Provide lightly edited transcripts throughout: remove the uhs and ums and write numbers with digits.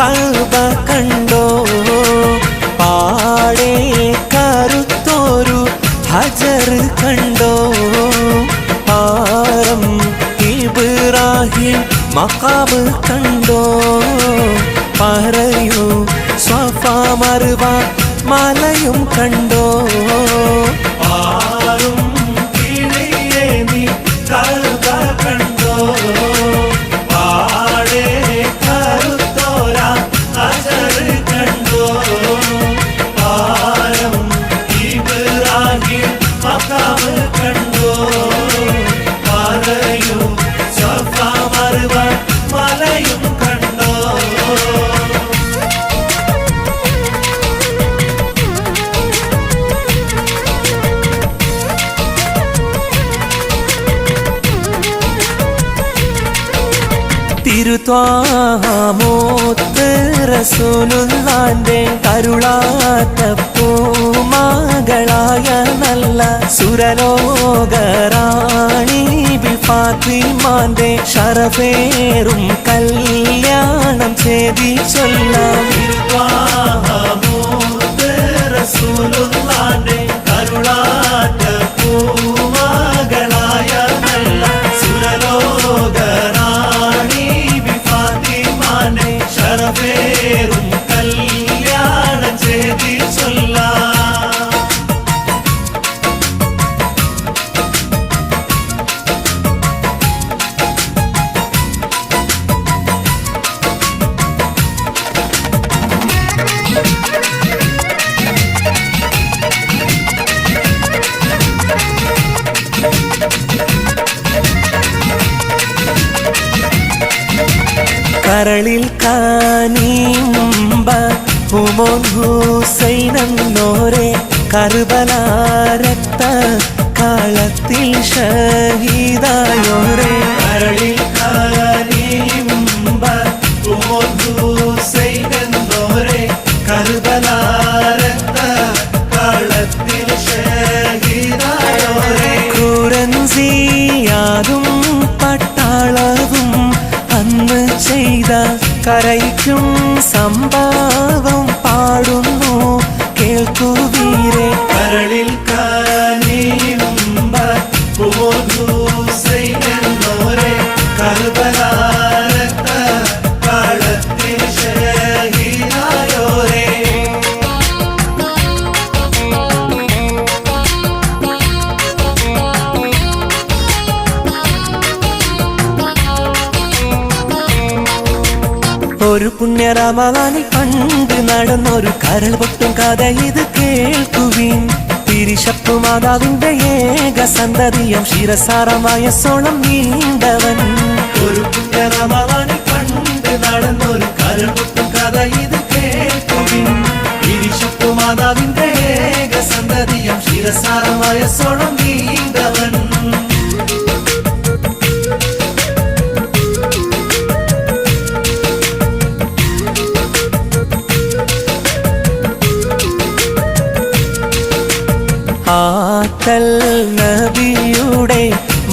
കഅബ കണ്ടോ പാടെ കറുത്തോരു ഹജർ കണ്ടോ പാരം ഇബ്രാഹിം മഖാം കണ്ടോ പറയൂ സ്വഫ മർവ മലയും കണ്ടോ ആരും കിളിയേ നീ കഅബ കണ്ടോ പാടെ കറുത്തോര ഹജർ കണ്ടോ പാരം ഇബ്രാഹിം മഖാം കണ്ടോ പറയൂ സ്വഫ മർവ മലയും കണ്ടോ തിരുത്വാമോത്ത് റസൂലുള്ളാന്റെ കരുളാത്ത പൂമകളായ നല്ല സുരലോകറാണി ബി ഫാത്തിമാന്റെ ശറഫേറും കല്യാണം ചെയ്തി ചൊല്ലാം തിരുത്വാമോത്ത് റസൂലുള്ളാന്റെ കരുളാത്ത പൂമകളായ നല്ല സുരലോകറാണി ശരഫേറും കല്യാണം ചെയ്തി ചൊല്ലാം കരളിൽ കാനീമ്പ ഹുമോൻ ഹുസൈനെന്നോരെ കർബല രക്ത കാളത്തിൽ ഷഹീദായോരെ കരളിൽ കാനീമ്പ ഹുമോൻ ഹുസൈനെന്നോരെ കർബല രക്ത കാളത്തിൽ ഷഹീദായോരെ കുരൻസിയാതും പട്ടാളവും അന്ന് ചെയ്ത കരയ്ക്കും സംഭവം പാടുന്നു കേൾക്കുവീരെ കരളിൽ കാനീമ്പ ഹുമോൻ ഹുസൈനെന്നോരെ കർബല രക്ത കാളത്തിൽ ഷഹീദായോരെ ഒരു പുണ്യ റമളാനിൽ പണ്ട് നടന്നൊരു കരൾ പൊട്ടും കഥ ഇത് കേൾക്കുവിൻ തിരിശപ്പു മാതാവിന്റെ ഏക സന്തതിയം ശിരസാരമായ സോളം നീണ്ടവൻ ഒരു പുണ്യ റമളാനിൽ പണ്ട് നടന്നൊരു കരൾ പൊട്ടും കഥ ഇത് കേൾക്കുവിൻ തിരിശപ്പു മാതാവിന്റെ ഏക സന്തതിയം ശിരസാരമായ സോളം നീണ്ടവൻ ആത്തൽ നബിയുടെ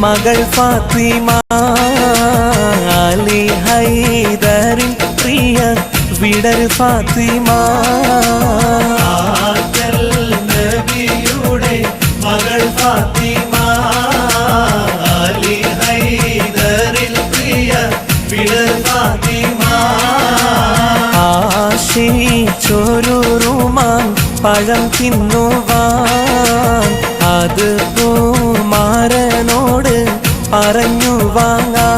മകൾ ഫാത്തിമ അലി ഹൈദറിൻ പ്രിയ വിടർ ഫാത്തിമ ആത്തൽ നബിയുടെ മകൾ ഫാത്തിമ അലി ഹൈദറിൻ പ്രിയ വിടർ ഫാത്തിമ ആശിച്ചൊരു റുമാൻ പഴം തിന്നുവാൻ അത് കുമാരനോട് പറഞ്ഞു വാങ്ങാൻ